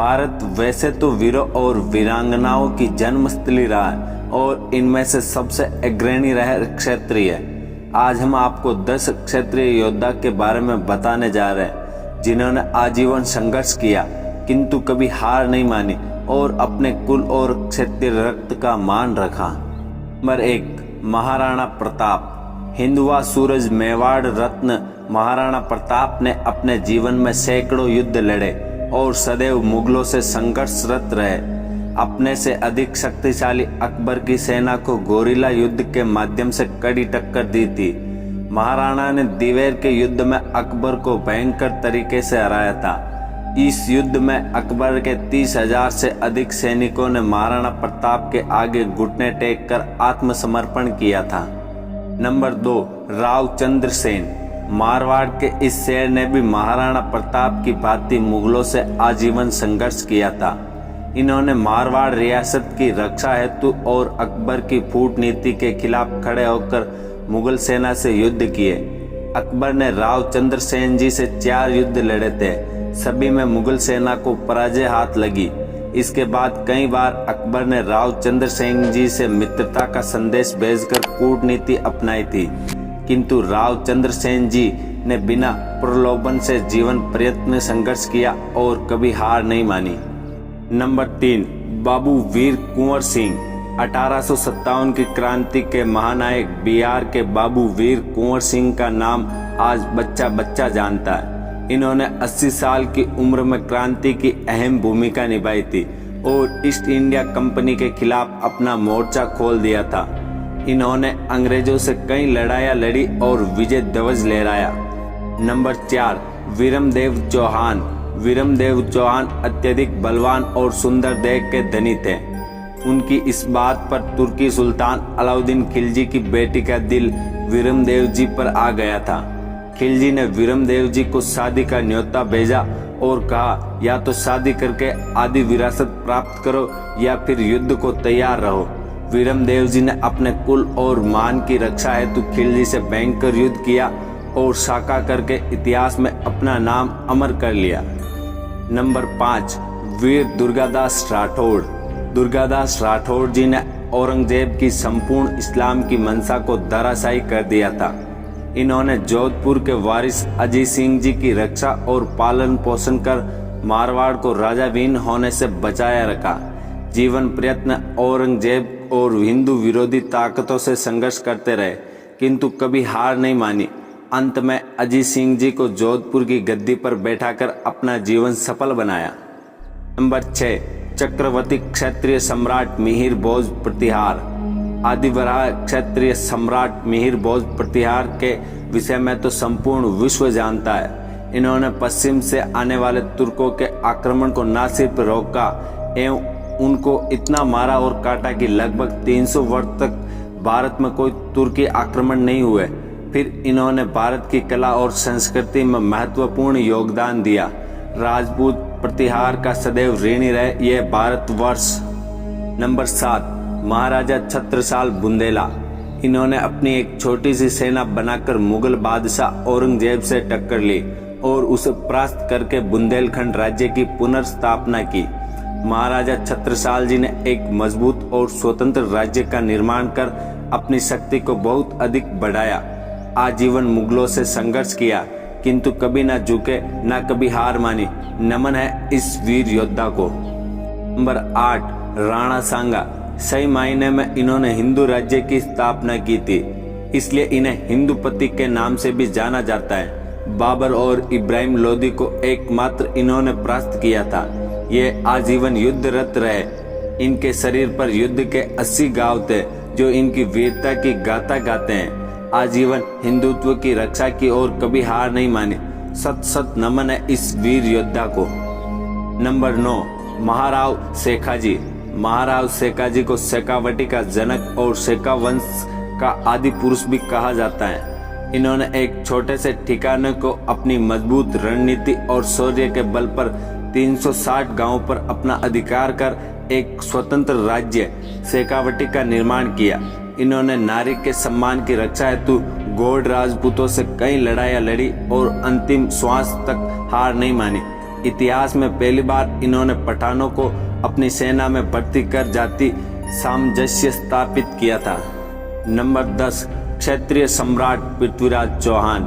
भारत वैसे तो वीरों और वीरांगनाओं की जन्मस्थली रहा है और इनमें से सबसे अग्रणी रहे क्षत्रिय। आज हम आपको 10 क्षत्रिय योद्धा के बारे में बताने जा रहे हैं जिन्होंने आजीवन संघर्ष किया किंतु कभी हार नहीं मानी और अपने कुल और क्षत्रिय रक्त का मान रखा। नंबर 1, महाराणा प्रताप। हिंदुआ सूरज मेवाड़ रत्न महाराणा प्रताप ने अपने जीवन में सैकड़ों युद्ध लड़े और सदैव मुगलों से संघर्षरत रहे। अपने से अधिक शक्तिशाली अकबर की सेना को गोरिल्ला युद्ध के माध्यम से कड़ी टक्कर दी थी। महाराणा ने दिवेर के युद्ध में अकबर को भयंकर तरीके से हराया था। इस युद्ध में अकबर के 30,000 से अधिक सैनिकों ने महाराणा प्रताप के आगे घुटने टेक कर आत्मसमर्पण किया था। नंबर 2, रावचंद्र सेन। मारवाड़ के इस शेर ने भी महाराणा प्रताप की भांति मुगलों से आजीवन संघर्ष किया था। इन्होंने मारवाड़ रियासत की रक्षा हेतु और अकबर की फूट नीति के खिलाफ खड़े होकर मुगल सेना से युद्ध किए। अकबर ने रावचंद्र सेन जी से 4 युद्ध लड़े थे, सभी में मुगल सेना को पराजय हाथ लगी। इसके बाद कई बार अकबर ने रावचंद्र सेन जी से मित्रता का संदेश भेजकर कूटनीति अपनाई थी, किंतु रावचंद्र सेन जी ने बिना प्रलोभन से जीवन प्रयत्न संघर्ष किया और कभी हार नहीं मानी। नंबर 3, बाबू वीर कुंवर सिंह। 1857 की क्रांति के महानायक बिहार के बाबू वीर कुंवर सिंह का नाम आज बच्चा बच्चा जानता है। इन्होंने 80 साल की उम्र में क्रांति की अहम भूमिका निभाई थी और ईस्ट इंडिया कंपनी के खिलाफ अपना मोर्चा खोल दिया था। इन्होंने अंग्रेजों से कई लड़ाइयाँ लड़ी और विजय ध्वज लहराया। नंबर 4, वीरमदेव चौहान। वीरमदेव चौहान अत्यधिक बलवान और सुंदर देह के धनी थे। उनकी इस बात पर तुर्की सुल्तान अलाउद्दीन खिलजी की बेटी का दिल वीरमदेव जी पर आ गया था। खिलजी ने वीरमदेव जी को शादी का न्योता भेजा और कहा, या तो शादी करके आधी विरासत प्राप्त करो या फिर युद्ध को तैयार रहो। वीरमदेव जी ने अपने कुल और मान की रक्षा हेतु खिलजी से भयंकर युद्ध किया और साका करके इतिहास में अपना नाम अमर कर लिया। नंबर 5, वीर दुर्गादास राठौड़। दुर्गादास राठौड़ जी ने औरंगजेब की संपूर्ण इस्लाम की मंशा को धराशायी कर दिया था। इन्होंने जोधपुर के वारिस अजीत सिंह जी की रक्षा और पालन पोषण कर मारवाड़ को राजाविहीन होने से बचाया रखा। जीवन प्रयत्न औरंगजेब और हिंदू विरोधी ताकतों से संघर्ष करते रहे किंतु कभी हार नहीं मानी। अंत में अजीत सिंह जी को जोधपुर की गद्दी पर बैठाकर अपना जीवन सफल बनाया। नंबर 6, चक्रवर्ती क्षत्रिय सम्राट मिहिर भोज प्रतिहार। आदिवराह क्षत्रिय सम्राट मिहिर भोज प्रतिहार के विषय में तो संपूर्ण विश्व जानता है। इन्होंने पश्चिम से आने वाले तुर्कों के आक्रमण को न सिर्फ रोका एवं उनको इतना मारा और काटा कि लगभग 300 वर्ष तक भारत में कोई तुर्की आक्रमण नहीं हुए। फिर इन्होंने भारत की कला और संस्कृति में महत्वपूर्ण योगदान दिया। राजपूत प्रतिहार का सदैव ऋणी रहे यह भारतवर्ष। नंबर 7, महाराजा छत्रसाल बुंदेला। इन्होंने अपनी एक छोटी सी सेना बनाकर मुगल बादशाह औरंगजेब से टक्कर ली और उसे परास्त करके बुंदेलखंड राज्य की पुनर्स्थापना की। महाराजा छत्रसाल जी ने एक मजबूत और स्वतंत्र राज्य का निर्माण कर अपनी शक्ति को बहुत अधिक बढ़ाया। आजीवन मुगलों से संघर्ष किया किंतु कभी न झुके न कभी हार मानी। नमन है इस वीर योद्धा को। नंबर 8, राणा सांगा। सही मायने में इन्होंने हिंदू राज्य की स्थापना की थी, इसलिए इन्हें हिंदूपति के नाम से भी जाना जाता है। बाबर और इब्राहिम लोदी को एकमात्र इन्होंने परास्त किया था। ये आजीवन युद्धरत रहे। इनके शरीर पर युद्ध के 80 घाव थे जो इनकी वीरता की गाथा गाते हैं। आजीवन हिंदुत्व की रक्षा की और कभी हार नहीं मानी। सत सत नमन है इस वीर योद्धा को। नंबर 9, महाराव शेखाजी। महाराव शेखाजी को शेखावटी का जनक और शेखा वंश का आदि पुरुष भी कहा जाता है। इन्होंने एक छोटे से ठिकाने को अपनी मजबूत रणनीति और शौर्य के बल पर 360 गांवों पर अपना अधिकार कर एक स्वतंत्र राज्य शेखावटी का निर्माण किया। इन्होंने नारी के सम्मान की रक्षा हेतु गौड़ राजपूतों से कई लड़ाइयाँ लड़ी और अंतिम श्वास तक हार नहीं मानी। इतिहास में पहली बार इन्होंने पठानों को अपनी सेना में भर्ती कर जाति सामंजस्य स्थापित किया था। नंबर 10, क्षत्रिय सम्राट पृथ्वीराज चौहान।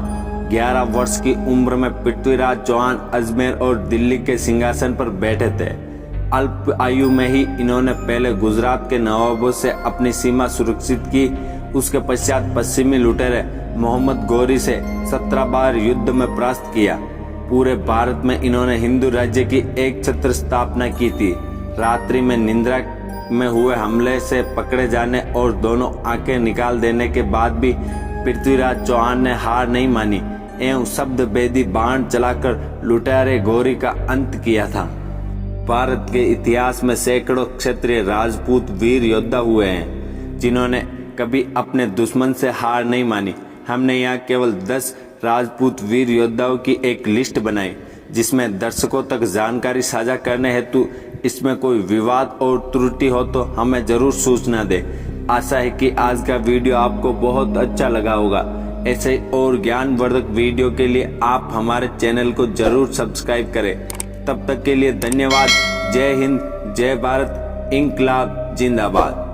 11 वर्ष की उम्र में पृथ्वीराज चौहान अजमेर और दिल्ली के सिंहासन पर बैठे थे। अल्प आयु में ही इन्होंने पहले गुजरात के नवाबों से अपनी सीमा सुरक्षित की। उसके पश्चात पश्चिमी लुटेरे मोहम्मद गौरी से 17 बार युद्ध में परास्त किया। पूरे भारत में इन्होंने हिंदू राज्य की एक छत्र स्थापना की थी। रात्रि में निद्रा में हुए हमले से पकड़े जाने और दोनों आंखें निकाल देने के बाद भी पृथ्वीराज चौहान ने हार नहीं मानी एवं शब्द भेदी बाण चलाकर लुटेरे गौरी का अंत किया था। भारत के इतिहास में सैकड़ों क्षत्रिय राजपूत वीर योद्धा हुए हैं जिन्होंने कभी अपने दुश्मन से हार नहीं मानी। हमने यहाँ केवल 10 राजपूत वीर योद्धाओं की एक लिस्ट बनाई जिसमें दर्शकों तक जानकारी साझा करने हेतु इसमें कोई विवाद और त्रुटि हो तो हमें जरूर सूचना दे। आशा है कि आज का वीडियो आपको बहुत अच्छा लगा होगा। ऐसे और ज्ञानवर्धक वीडियो के लिए आप हमारे चैनल को जरूर सब्सक्राइब करें। तब तक के लिए धन्यवाद। जय हिंद, जय भारत, इंकलाब जिंदाबाद।